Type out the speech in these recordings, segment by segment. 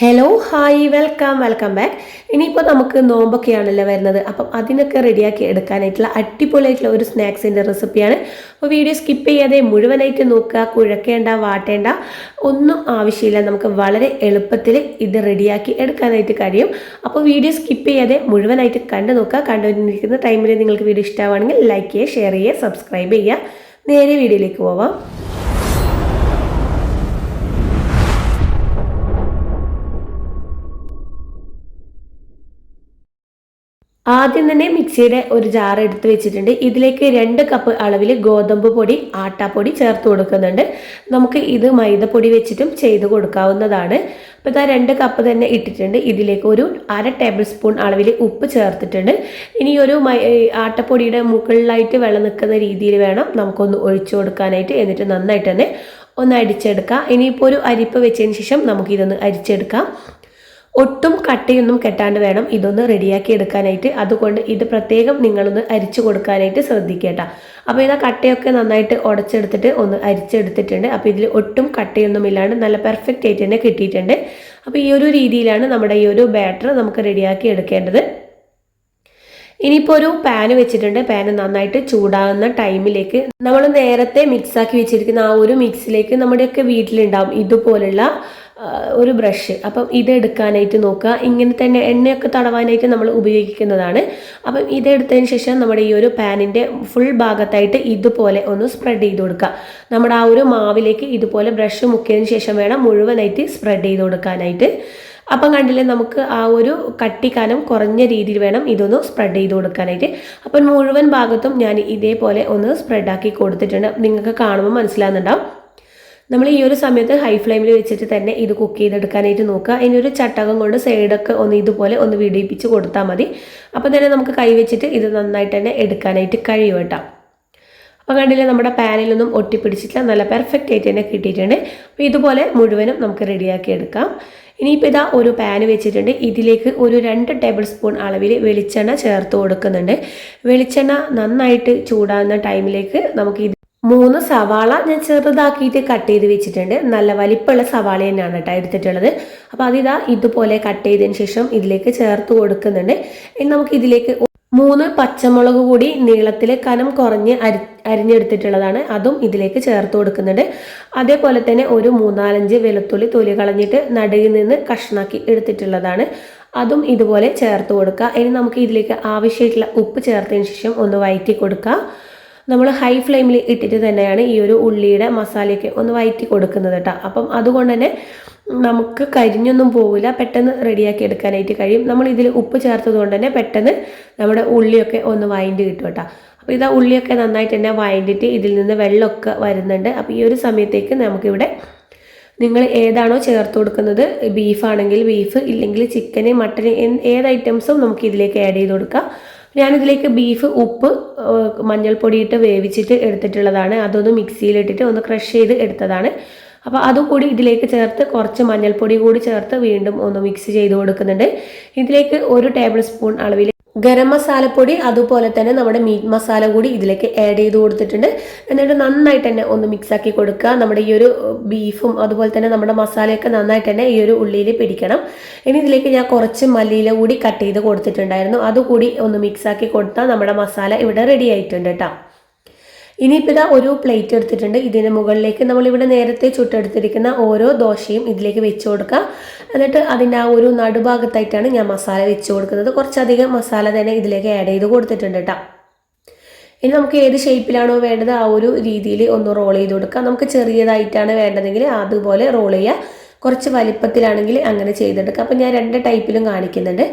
Hello hi welcome back. ഇനിയിപ്പോൾ നമുക്ക് നോമ്പൊക്കെയാണല്ലോ വരുന്നത്. അപ്പം അതിനൊക്കെ റെഡിയാക്കി എടുക്കാനായിട്ടുള്ള അടിപൊളിയായിട്ടുള്ള ഒരു സ്നാക്സിൻ്റെ റെസിപ്പിയാണ്. അപ്പോൾ വീഡിയോ സ്കിപ്പ് ചെയ്യാതെ മുഴുവനായിട്ട് നോക്കുക. കുഴക്കേണ്ട, വാട്ടേണ്ട ഒന്നും ആവശ്യമില്ല. നമുക്ക് വളരെ എളുപ്പത്തിൽ ഇത് റെഡിയാക്കി എടുക്കാനായിട്ട് കഴിയും. അപ്പോൾ വീഡിയോ സ്കിപ്പ് ചെയ്യാതെ മുഴുവനായിട്ട് കണ്ടു നോക്കുക. കണ്ടുകൊണ്ടിരിക്കുന്ന ടൈമിൽ നിങ്ങൾക്ക് വീഡിയോ ഇഷ്ടമാണെങ്കിൽ ലൈക്ക് ചെയ്യുക, ഷെയർ ചെയ്യുക, സബ്സ്ക്രൈബ് ചെയ്യുക. നേരെ വീഡിയോയിലേക്ക് പോവാം. ആദ്യം തന്നെ മിക്സിയുടെ ഒരു ജാർ എടുത്ത് വെച്ചിട്ടുണ്ട്. ഇതിലേക്ക് 2 കപ്പ് അളവിൽ ഗോതമ്പ് പൊടി, ആട്ടാപ്പൊടി ചേർത്ത് കൊടുക്കുന്നുണ്ട്. നമുക്ക് ഇത് മൈദപ്പൊടി വെച്ചിട്ടും ചെയ്ത് കൊടുക്കാവുന്നതാണ്. അപ്പോൾ ഇതാ 2 കപ്പ് തന്നെ ഇട്ടിട്ടുണ്ട്. ഇതിലേക്ക് ഒരു 1/2 ടേബിൾ സ്പൂൺ അളവിൽ ഉപ്പ് ചേർത്തിട്ടുണ്ട്. ഇനി ഒരു ആട്ടപ്പൊടിയുടെ മുകളിലായിട്ട് വെള്ളം നിൽക്കുന്ന രീതിയിൽ വേണം നമുക്കൊന്ന് ഒഴിച്ചു കൊടുക്കാനായിട്ട്. എന്നിട്ട് നന്നായിട്ട് തന്നെ ഒന്ന് അരിച്ചെടുക്കാം. ഇനിയിപ്പോൾ ഒരു അരിപ്പ് വെച്ചതിന് ശേഷം നമുക്കിതൊന്ന് അരിച്ചെടുക്കാം. ഒട്ടും കട്ടയൊന്നും കെട്ടാണ്ട് വേണം ഇതൊന്ന് റെഡിയാക്കി എടുക്കാനായിട്ട്. അതുകൊണ്ട് ഇത് പ്രത്യേകം നിങ്ങളൊന്ന് അരിച്ചു കൊടുക്കാനായിട്ട് ശ്രദ്ധിക്കേണ്ട. അപ്പോൾ ഇതാ കട്ടയൊക്കെ നന്നായിട്ട് ഉടച്ചെടുത്തിട്ട് ഒന്ന് അരിച്ചെടുത്തിട്ടുണ്ട്. അപ്പോൾ ഇതിൽ ഒട്ടും കട്ടയൊന്നും ഇല്ലാണ്ട് നല്ല പെർഫെക്റ്റ് ആയിട്ട് തന്നെ കിട്ടിയിട്ടുണ്ട്. അപ്പോൾ ഈ ഒരു രീതിയിലാണ് നമ്മുടെ ഈ ഒരു ബാറ്റർ നമുക്ക് റെഡിയാക്കി എടുക്കേണ്ടത്. ഇനിയിപ്പോൾ ഒരു പാന് വെച്ചിട്ടുണ്ട്. പാന് നന്നായിട്ട് ചൂടാകുന്ന ടൈമിലേക്ക് നമ്മൾ നേരത്തെ മിക്സാക്കി വെച്ചിരിക്കുന്ന ആ ഒരു മിക്സിലേക്ക് നമ്മുടെയൊക്കെ വീട്ടിലുണ്ടാവും ഇതുപോലുള്ള ഒരു ബ്രഷ്. അപ്പം ഇതെടുക്കാനായിട്ട് നോക്കുക. ഇങ്ങനെ തന്നെ എണ്ണയൊക്കെ തടവാനായിട്ട് നമ്മൾ ഉപയോഗിക്കുന്നതാണ്. അപ്പം ഇതെടുത്തതിന് ശേഷം നമ്മുടെ ഈ ഒരു പാനിൻ്റെ ഫുൾ ഭാഗത്തായിട്ട് ഇതുപോലെ ഒന്ന് സ്പ്രെഡ് ചെയ്ത് കൊടുക്കുക. നമ്മുടെ ആ ഒരു മാവിലേക്ക് ഇതുപോലെ ബ്രഷ് മുക്കിയതിന് ശേഷം വേണം മുഴുവനായിട്ട് സ്പ്രെഡ് ചെയ്ത് കൊടുക്കാനായിട്ട്. അപ്പം കണ്ടില്ലേ, നമുക്ക് ആ ഒരു കട്ടിക്കാനം കുറഞ്ഞ രീതിയിൽ വേണം ഇതൊന്ന് സ്പ്രെഡ് ചെയ്ത് കൊടുക്കാനായിട്ട്. അപ്പം മുഴുവൻ ഭാഗത്തും ഞാൻ ഇതേപോലെ ഒന്ന് സ്പ്രെഡാക്കി കൊടുത്തിട്ടുണ്ട്. നിങ്ങൾക്ക് കാണുമ്പോൾ മനസ്സിലാകുന്നുണ്ടാവും. നമ്മൾ ഈ ഒരു സമയത്ത് ഹൈ ഫ്ലെയിമിൽ വെച്ചിട്ട് തന്നെ ഇത് കുക്ക് ചെയ്തെടുക്കാനായിട്ട് നോക്കുക. ഇനി ഒരു ചട്ടകം കൊണ്ട് സൈഡൊക്കെ ഒന്ന് ഇതുപോലെ ഒന്ന് വിടിയിപ്പിച്ച് കൊടുത്താൽ മതി. അപ്പോൾ തന്നെ നമുക്ക് കൈ വെച്ചിട്ട് ഇത് നന്നായിട്ട് തന്നെ എടുക്കാനായിട്ട് കഴിയും കേട്ടോ. അപ്പോൾ കണ്ടില്ലേ, നമ്മുടെ പാനിലൊന്നും ഒട്ടിപ്പിടിച്ചിട്ടില്ല, നല്ല പെർഫെക്റ്റ് ആയിട്ട് തന്നെ കിട്ടിയിട്ടുണ്ട്. അപ്പോൾ ഇതുപോലെ മുഴുവനും നമുക്ക് റെഡിയാക്കി എടുക്കാം. ഇനിയിപ്പോൾ ഇതാ ഒരു പാന് വെച്ചിട്ടുണ്ട്. ഇതിലേക്ക് ഒരു 2 ടേബിൾ സ്പൂൺ അളവിൽ വെളിച്ചെണ്ണ ചേർത്ത് കൊടുക്കുന്നുണ്ട്. വെളിച്ചെണ്ണ നന്നായിട്ട് ചൂടാകുന്ന ടൈമിലേക്ക് നമുക്ക് 3 സവാള ഞാൻ ചെറുതാക്കിയിട്ട് കട്ട് ചെയ്ത് വെച്ചിട്ടുണ്ട്. നല്ല വലിപ്പമുള്ള സവാള തന്നെയാണ് കേട്ടോ എടുത്തിട്ടുള്ളത്. അപ്പോൾ അതിതാ ഇതുപോലെ കട്ട് ചെയ്തതിന് ശേഷം ഇതിലേക്ക് ചേർത്ത് കൊടുക്കുന്നുണ്ട്. ഇനി നമുക്ക് ഇതിലേക്ക് 3 പച്ചമുളക് കൂടി നീളത്തിൽ കനം കുറഞ്ഞ് അരിഞ്ഞെടുത്തിട്ടുള്ളതാണ്, അതും ഇതിലേക്ക് ചേർത്ത് കൊടുക്കുന്നുണ്ട്. അതേപോലെ തന്നെ ഒരു 3-4 വെളുത്തുള്ളി തൊലി കളഞ്ഞിട്ട് നടുവിൽ നിന്ന് കഷ്ണാക്കി എടുത്തിട്ടുള്ളതാണ്, അതും ഇതുപോലെ ചേർത്ത് കൊടുക്കുക. ഇനി നമുക്ക് ഇതിലേക്ക് ആവശ്യമായിട്ടുള്ള ഉപ്പ് ചേർത്തതിന് ശേഷം ഒന്ന് വഴറ്റി കൊടുക്കുക. നമ്മൾ ഹൈ ഫ്ലെയിമിൽ ഇട്ടിട്ട് തന്നെയാണ് ഈ ഒരു ഉള്ളിയുടെ മസാലയൊക്കെ ഒന്ന് വഴറ്റി കൊടുക്കുന്നത് കേട്ടോ. അപ്പം അതുകൊണ്ട് തന്നെ നമുക്ക് കരിഞ്ഞൊന്നും പോവില്ല, പെട്ടെന്ന് റെഡിയാക്കി എടുക്കാനായിട്ട് കഴിയും. നമ്മൾ ഇതിൽ ഉപ്പ് ചേർത്തത് കൊണ്ട് തന്നെ പെട്ടെന്ന് നമ്മുടെ ഉള്ളിയൊക്കെ ഒന്ന് വഴണ്ടി കിട്ടും കേട്ടോ. അപ്പോൾ ഇതാ ഉള്ളിയൊക്കെ നന്നായിട്ട് തന്നെ വഴണ്ടിട്ട് ഇതിൽ നിന്ന് വെള്ളമൊക്കെ വരുന്നുണ്ട്. അപ്പോൾ ഈ ഒരു സമയത്തേക്ക് നമുക്കിവിടെ നിങ്ങൾ ഏതാണോ ചേർത്ത് കൊടുക്കുന്നത്, ബീഫാണെങ്കിൽ ബീഫ്, ഇല്ലെങ്കിൽ ചിക്കന്, മട്ടന്, ഏത് ഐറ്റംസും നമുക്ക് ഇതിലേക്ക് ആഡ് ചെയ്ത് കൊടുക്കാം. ഞാനിതിലേക്ക് ബീഫ് ഉപ്പ് മഞ്ഞൾപ്പൊടിയിട്ട് വേവിച്ചിട്ട് എടുത്തിട്ടുള്ളതാണ്. അതൊന്ന് മിക്സിയിലിട്ടിട്ട് ഒന്ന് ക്രഷ് ചെയ്ത് എടുത്തതാണ്. അപ്പോൾ അതും കൂടി ഇതിലേക്ക് ചേർത്ത് കുറച്ച് മഞ്ഞൾപ്പൊടി കൂടി ചേർത്ത് വീണ്ടും ഒന്ന് മിക്സ് ചെയ്ത് കൊടുക്കുന്നുണ്ട്. ഇതിലേക്ക് 1 ടേബിൾ സ്പൂൺ അളവിൽ ഗരം മസാലപ്പൊടി, അതുപോലെ തന്നെ നമ്മുടെ മീറ്റ് മസാല കൂടി ഇതിലേക്ക് ആഡ് ചെയ്ത് കൊടുത്തിട്ടുണ്ട്. എന്നിട്ട് നന്നായിട്ട് തന്നെ ഒന്ന് മിക്സാക്കി കൊടുക്കുക. നമ്മുടെ ഈ ഒരു ബീഫും അതുപോലെ തന്നെ നമ്മുടെ മസാലയൊക്കെ നന്നായിട്ട് തന്നെ ഈ ഒരു ഉള്ളിയിൽ പിടിക്കണം. ഇനി ഇതിലേക്ക് ഞാൻ കുറച്ച് മല്ലിയില കൂടി കട്ട് ചെയ്ത് കൊടുത്തിട്ടുണ്ടായിരുന്നു. അതുകൂടി ഒന്ന് മിക്സാക്കി കൊടുത്താൽ നമ്മുടെ മസാല ഇവിടെ റെഡി ആയിട്ടുണ്ട് കേട്ടോ. ഇനിയിപ്പോൾ ഇതാ ഒരു പ്ലേറ്റ് എടുത്തിട്ടുണ്ട്. ഇതിന് മുകളിലേക്ക് നമ്മളിവിടെ നേരത്തെ ചുട്ടെടുത്തിരിക്കുന്ന ഓരോ ദോശയും ഇതിലേക്ക് വെച്ച് കൊടുക്കുക. എന്നിട്ട് അതിൻ്റെ ആ ഒരു നടുഭാഗത്തായിട്ടാണ് ഞാൻ മസാല വെച്ച് കൊടുക്കുന്നത്. കുറച്ചധികം മസാല തന്നെ ഇതിലേക്ക് ആഡ് ചെയ്ത് കൊടുത്തിട്ടുണ്ട് കേട്ടോ. ഇനി നമുക്ക് ഏത് ഷേപ്പിലാണോ വേണ്ടത് ആ ഒരു രീതിയിൽ ഒന്ന് റോൾ ചെയ്ത് കൊടുക്കുക. നമുക്ക് ചെറിയതായിട്ടാണ് വേണ്ടതെങ്കിൽ അതുപോലെ റോൾ ചെയ്യുക. കുറച്ച് വലിപ്പത്തിലാണെങ്കിൽ അങ്ങനെ ചെയ്തെടുക്കുക. അപ്പോൾ ഞാൻ 2 ടൈപ്പിലും കാണിക്കുന്നുണ്ട്.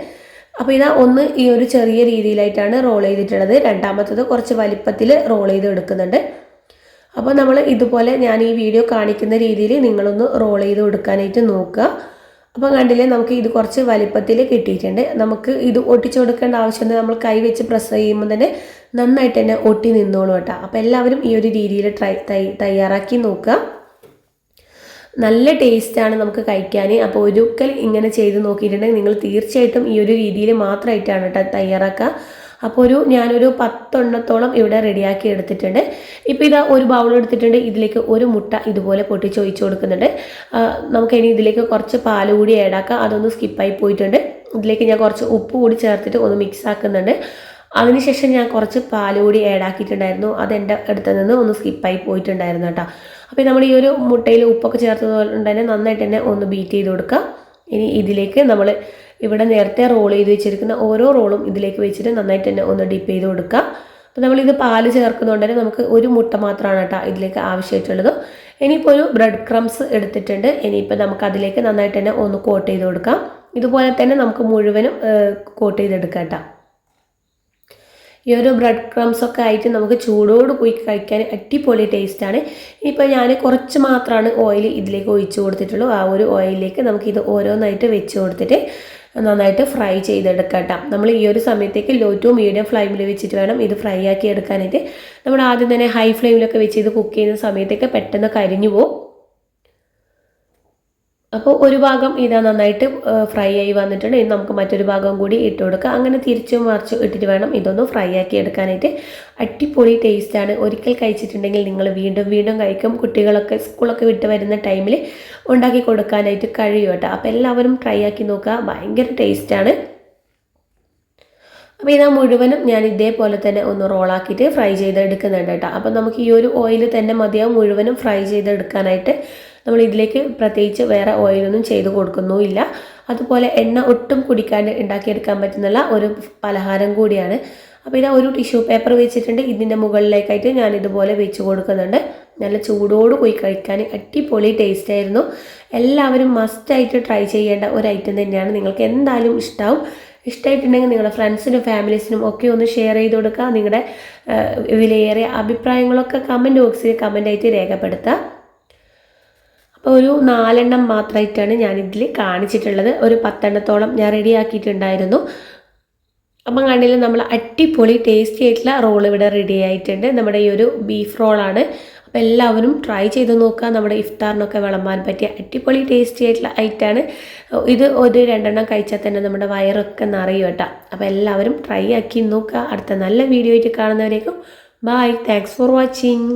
അപ്പോൾ ഇതാ ഒന്ന് ഈ ഒരു ചെറിയ രീതിയിലായിട്ടാണ് റോൾ ചെയ്തിട്ടുള്ളത്. രണ്ടാമത്തത് കുറച്ച് വലിപ്പത്തിൽ റോൾ ചെയ്ത് എടുക്കുന്നുണ്ട്. അപ്പോൾ നമ്മൾ ഇതുപോലെ ഞാൻ ഈ വീഡിയോ കാണിക്കുന്ന രീതിയിൽ നിങ്ങളൊന്ന് റോൾ ചെയ്ത് കൊടുക്കാനായിട്ട് നോക്കുക. അപ്പോൾ കണ്ടില്ലേ, നമുക്ക് ഇത് കുറച്ച് വലിപ്പത്തിൽ കിട്ടിയിട്ടുണ്ട്. നമുക്ക് ഇത് ഒട്ടിച്ചു കൊടുക്കേണ്ട ആവശ്യമുണ്ട്. നമ്മൾ കൈ വെച്ച് പ്രസ് ചെയ്യുമ്പോൾ തന്നെ നന്നായിട്ട് തന്നെ ഒട്ടി നിന്നോളൂ കേട്ടോ. അപ്പോൾ എല്ലാവരും ഈ ഒരു രീതിയിൽ തയ്യാറാക്കി നോക്കുക. നല്ല ടേസ്റ്റാണ് നമുക്ക് കഴിക്കാൻ. അപ്പോൾ ഒരിക്കൽ ഇങ്ങനെ ചെയ്ത് നോക്കിയിട്ടുണ്ടെങ്കിൽ നിങ്ങൾ തീർച്ചയായിട്ടും ഈ ഒരു രീതിയിൽ മാത്രമായിട്ടാണ് കേട്ടോ തയ്യാറാക്കുക. അപ്പോൾ ഞാനൊരു 10 എണ്ണത്തോളം ഇവിടെ റെഡിയാക്കി എടുത്തിട്ടുണ്ട്. ഇപ്പോൾ ഇതാ ഒരു ബൗൾ എടുത്തിട്ടുണ്ട്. ഇതിലേക്ക് ഒരു മുട്ട ഇതുപോലെ പൊട്ടിച്ച് ഒഴിച്ച് കൊടുക്കുന്നുണ്ട്. നമുക്കിനി ഇതിലേക്ക് കുറച്ച് പാൽ കൂടി ആഡാക്കാം. അതൊന്ന് സ്കിപ്പായി പോയിട്ടുണ്ട്. ഇതിലേക്ക് ഞാൻ കുറച്ച് ഉപ്പ് കൂടി ചേർത്തിട്ട് ഒന്ന് മിക്സ് ആക്കുന്നുണ്ട്. അതിനുശേഷം ഞാൻ കുറച്ച് പാൽ കൂടി ആഡാക്കിയിട്ടുണ്ടായിരുന്നു. അതെൻ്റെ അടുത്ത് നിന്ന് ഒന്ന് സ്കിപ്പായി പോയിട്ടുണ്ടായിരുന്നു കേട്ടോ. അപ്പോൾ നമ്മൾ ഈ ഒരു മുട്ടയിൽ ഉപ്പൊക്കെ ചേർത്തതുകൊണ്ട് തന്നെ നന്നായിട്ട് തന്നെ ഒന്ന് ബീറ്റ് ചെയ്ത് കൊടുക്കുക. ഇനി ഇതിലേക്ക് നമ്മൾ ഇവിടെ നേരത്തെ റോൾ ചെയ്ത് വെച്ചിരിക്കുന്ന ഓരോ റോളും ഇതിലേക്ക് വെച്ചിട്ട് നന്നായിട്ട് തന്നെ ഒന്ന് ഡിപ്പ് ചെയ്ത് കൊടുക്കുക. അപ്പോൾ നമ്മളിത് പാല് ചേർക്കുന്നതുകൊണ്ട് തന്നെ നമുക്ക് ഒരു മുട്ട മാത്രമാണ് കേട്ടോ ഇതിലേക്ക് ആവശ്യമായിട്ടുള്ളത്. ഇനിയിപ്പോൾ ഒരു ബ്രെഡ് ക്രംസ് എടുത്തിട്ടുണ്ട്. ഇനിയിപ്പോൾ നമുക്ക് അതിലേക്ക് നന്നായിട്ട് തന്നെ ഒന്ന് കോട്ട് ചെയ്ത് കൊടുക്കാം. ഇതുപോലെ തന്നെ നമുക്ക് മുഴുവനും കോട്ട് ചെയ്തെടുക്കാം കേട്ടോ. ഈ ഒരു ബ്രെഡ് ക്രംസ് ഒക്കെ ആയിട്ട് നമുക്ക് ചൂടോട് പോയി കഴിക്കാൻ അടിപൊളി ടേസ്റ്റാണ്. ഇപ്പോൾ ഞാൻ കുറച്ച് മാത്രമാണ് ഓയിൽ ഇതിലേക്ക് ഒഴിച്ച് കൊടുത്തിട്ടുള്ളൂ. ആ ഒരു ഓയിലിലേക്ക് നമുക്കിത് ഓരോന്നായിട്ട് വെച്ച് കൊടുത്തിട്ട് നന്നായിട്ട് ഫ്രൈ ചെയ്തെടുക്കാം കേട്ടോ. നമ്മൾ ഈ ഒരു സമയത്തേക്ക് ലോ ടു മീഡിയം ഫ്ലെയിമിൽ വെച്ചിട്ട് വേണം ഇത് ഫ്രൈ ആക്കി എടുക്കാനായിട്ട്. നമ്മൾ ആദ്യം തന്നെ ഹൈ ഫ്ലെയിമിലൊക്കെ വെച്ച് ഇത് കുക്ക് ചെയ്യുന്ന സമയത്തേക്ക് പെട്ടെന്ന് കരിഞ്ഞു പോകും. അപ്പോൾ ഒരു ഭാഗം ഇതാ നന്നായിട്ട് ഫ്രൈ ആയി വന്നിട്ടുണ്ട്. ഇനി നമുക്ക് മറ്റൊരു ഭാഗം കൂടി ഇട്ട് കൊടുക്കുക. അങ്ങനെ തിരിച്ചും മറിച്ചും ഇട്ടിട്ട് വേണം ഇതൊന്ന് ഫ്രൈ ആക്കി എടുക്കാനായിട്ട്. അടിപൊളി ടേസ്റ്റാണ്. ഒരിക്കൽ കഴിച്ചിട്ടുണ്ടെങ്കിൽ നിങ്ങൾ വീണ്ടും വീണ്ടും കഴിക്കും. കുട്ടികളൊക്കെ സ്കൂളൊക്കെ വിട്ട് വരുന്ന ടൈമിൽ ഉണ്ടാക്കി കൊടുക്കാനായിട്ട് കഴിയും കേട്ടോ. അപ്പോൾ എല്ലാവരും ട്രൈ ആക്കി നോക്കുക. ഭയങ്കര ടേസ്റ്റാണ്. അപ്പോൾ ഇതാ മുഴുവനും ഞാൻ ഇതേപോലെ തന്നെ ഒന്ന് റോളാക്കിയിട്ട് ഫ്രൈ ചെയ്തെടുക്കുന്നുണ്ട് കേട്ടോ. അപ്പോൾ നമുക്ക് ഈ ഒരു ഓയിൽ തന്നെ മതിയാവും മുഴുവനും ഫ്രൈ ചെയ്തെടുക്കാനായിട്ട്. നമ്മൾ ഇതിലേക്ക് പ്രത്യേകിച്ച് വേറെ ഓയിലൊന്നും ചെയ്ത് കൊടുക്കുന്നുമില്ല. അതുപോലെ എണ്ണ ഒട്ടും കുടിക്കാണ്ട് ഉണ്ടാക്കിയെടുക്കാൻ പറ്റുന്ന ഒരു പലഹാരം കൂടിയാണ്. അപ്പോൾ ഇതാ ഒരു ടിഷ്യൂ പേപ്പർ വെച്ചിട്ടുണ്ട്. ഇതിൻ്റെ മുകളിലേക്കായിട്ട് ഞാൻ ഇതുപോലെ വെച്ച് കൊടുക്കുന്നുണ്ട്. നല്ല ചൂടോട് പോയി കഴിക്കാൻ അടിപൊളി ടേസ്റ്റ് ആയിരുന്നു. എല്ലാവരും മസ്റ്റായിട്ട് ട്രൈ ചെയ്യേണ്ട ഒരു ഐറ്റം തന്നെയാണ്. നിങ്ങൾക്ക് എന്തായാലും ഇഷ്ടമായിട്ടുണ്ടെങ്കിൽ നിങ്ങളുടെ ഫ്രണ്ട്സിനും ഫാമിലീസിനും ഒക്കെ ഒന്ന് ഷെയർ ചെയ്ത് കൊടുക്കുക. നിങ്ങളുടെ വിലയേറിയ അഭിപ്രായങ്ങളൊക്കെ കമൻറ്റ് ബോക്സിൽ കമൻ്റായിട്ട് രേഖപ്പെടുത്തുക. അപ്പോൾ ഒരു 4 എണ്ണം മാത്രമായിട്ടാണ് ഞാനിതിൽ കാണിച്ചിട്ടുള്ളത്. ഒരു 10 എണ്ണത്തോളം ഞാൻ റെഡിയാക്കിയിട്ടുണ്ടായിരുന്നു. അപ്പം കണ്ടില്ല, നമ്മൾ അടിപൊളി ടേസ്റ്റി ആയിട്ടുള്ള റോൾ ഇവിടെ റെഡി ആയിട്ടുണ്ട്. നമ്മുടെ ഈ ഒരു ബീഫ് റോളാണ്. അപ്പോൾ എല്ലാവരും ട്രൈ ചെയ്ത് നോക്കുക. നമ്മുടെ ഇഫ്താറിനൊക്കെ വിളമ്പാൻ പറ്റിയ അടിപൊളി ടേസ്റ്റി ആയിട്ടുള്ള ഐറ്റമാണ് ഇത്. ഒരു 2 എണ്ണം കഴിച്ചാൽ തന്നെ നമ്മുടെ വയറൊക്കെ നിറയും കേട്ടോ. അപ്പോൾ എല്ലാവരും ട്രൈ ആക്കി നോക്കുക. അടുത്ത നല്ല വീഡിയോ ആയിട്ട് കാണുന്നവരേക്കും ബൈ. Thanks for watching.